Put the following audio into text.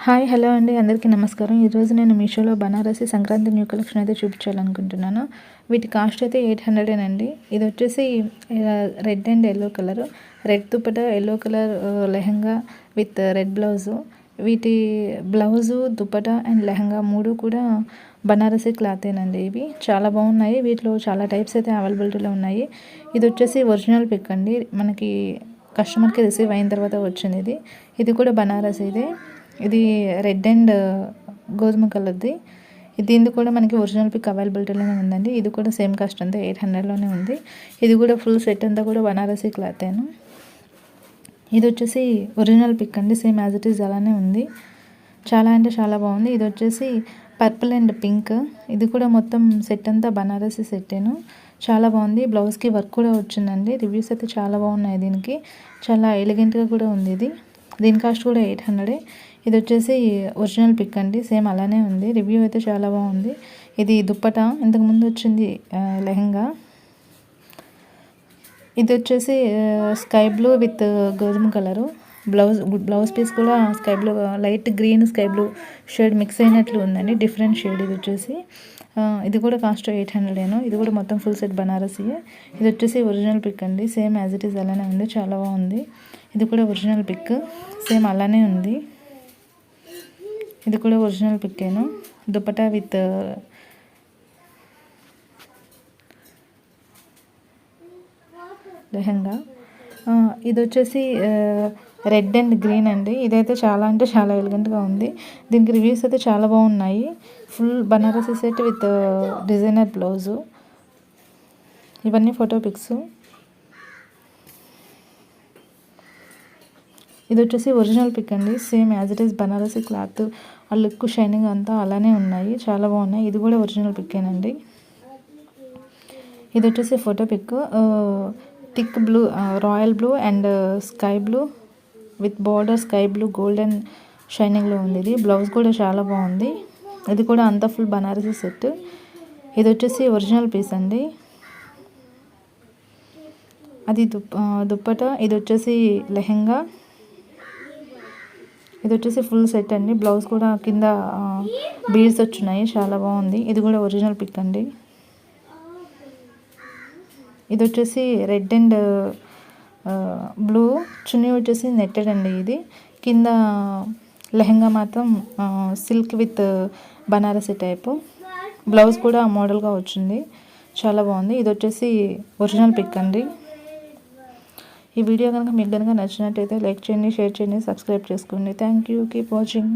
Hi hello అండి, అందరికీ నమస్కారం. ఈరోజు నేను మీషోలో బనారసి సంక్రాంతి న్యూ కలెక్షన్ అయితే చూపించాలనుకుంటున్నాను. వీటి కాస్ట్ అయితే 800 అండి. ఇది వచ్చేసి red and yellow colour, red dupatta, yellow colour lehenga with red blouse. వీటి బ్లౌజు, దుపట్టా అండ్ లెహంగా మూడు కూడా బనారసి క్లాతేనండి. ఇవి చాలా బాగున్నాయి. వీటిలో చాలా టైప్స్ అయితే అవైలబిలిటీలో ఉన్నాయి. ఇది వచ్చేసి ఒరిజినల్ పిక్ అండి, మనకి కస్టమర్కి రిసీవ్ అయిన తర్వాత వచ్చింది. ఇది కూడా బనారసి. ఇది రెడ్ అండ్ గోధుమ కలర్ది. దీనిది కూడా మనకి ఒరిజినల్ పిక్ అవైలబిలిటీలోనే ఉందండి. ఇది కూడా సేమ్ కాస్ట్ అంతే, 800లోనే ఉంది. ఇది కూడా ఫుల్ సెట్ అంతా కూడా బనారసి క్లాతేను. ఇది వచ్చేసి ఒరిజినల్ పిక్ అండి, సేమ్ యాజ్ ఇట్ ఈజ్ అలానే ఉంది. చాలా అంటే చాలా బాగుంది. ఇది వచ్చేసి పర్పుల్ అండ్ పింక్. ఇది కూడా మొత్తం సెట్ అంతా బనారసి సెట్టేను. చాలా బాగుంది. బ్లౌజ్కి వర్క్ కూడా వచ్చిందండి. రివ్యూస్ అయితే చాలా బాగున్నాయి. దీనికి చాలా ఎలిగెంట్గా కూడా ఉంది. దీని కాస్ట్ కూడా 800. ఇది వచ్చేసి ఒరిజినల్ పిక్ అండి, సేమ్ అలానే ఉంది. రివ్యూ అయితే చాలా బాగుంది. ఇది దుప్పటా, ఇంతకుముందు వచ్చింది లెహంగా. ఇది వచ్చేసి స్కై బ్లూ విత్ గోధుమ కలరు. బ్లౌజ్ పీస్ కూడా sky blue, light green sky blue shade mix అయినట్లు ఉందండి, డిఫరెంట్ షేడ్. ఇది వచ్చేసి ఇది కూడా కాస్ట్ 800. ఇది కూడా మొత్తం ఫుల్ సెట్ బనారసి. ఇది వచ్చేసి ఒరిజినల్ పిక్ అండి, సేమ్ యాజ్ ఇట్ ఈజ్ అలానే ఉంది. చాలా బాగుంది. ఇది కూడా ఒరిజినల్ పిక్, సేమ్ అలానే ఉంది. ఇది కూడా ఒరిజినల్ పిక్కేను. దుపట్టా విత్ లెహంగా. ఇది వచ్చేసి రెడ్ అండ్ గ్రీన్ అండి. ఇదైతే చాలా అంటే చాలా ఎలిగెంట్గా ఉంది. దీనికి రివ్యూస్ అయితే చాలా బాగున్నాయి. Full Banarasi set with designer blouse. ఇవన్నీ ఫోటో పిక్స్. ఇది వచ్చేసి ఒరిజినల్ పిక్ అండి, same as it is Banarasi cloth, ఆ లుక్ షైనింగ్ అంతా అలానే ఉన్నాయి. చాలా బాగున్నాయి. ఇది కూడా ఒరిజినల్ పిక్కేనండి. ఇది వచ్చేసి photo pic, thick blue, royal blue and sky blue with border sky blue golden షైనింగ్లో ఉంది. ఇది బ్లౌజ్ కూడా చాలా బాగుంది. ఇది కూడా అంతా ఫుల్ బనారసి సెట్. ఇది వచ్చేసి ఒరిజినల్ పీస్ అండి. అది దుప్పటా. ఇది వచ్చేసి లెహంగా. ఇది వచ్చేసి ఫుల్ సెట్ అండి. బ్లౌజ్ కూడా కింద బీడ్స్ వచ్చినాయి, చాలా బాగుంది. ఇది కూడా ఒరిజినల్ పిక్ అండి. ఇది వచ్చేసి రెడ్ అండ్ బ్లూ, చున్నీ వచ్చేసి నెట్టెడ్ అండి. ఇది కింద లెహంగా మాత్రం silk with Banarasi type. Blouse కూడా మోడల్గా వచ్చింది, చాలా బాగుంది. ఇది వచ్చేసి ఒరిజినల్ పిక్ అండి. ఈ వీడియో కనుక మీకు కనుక నచ్చినట్టయితే లైక్ చేయండి, షేర్ చేయండి, సబ్స్క్రైబ్ చేసుకోండి. Thank you. Keep watching.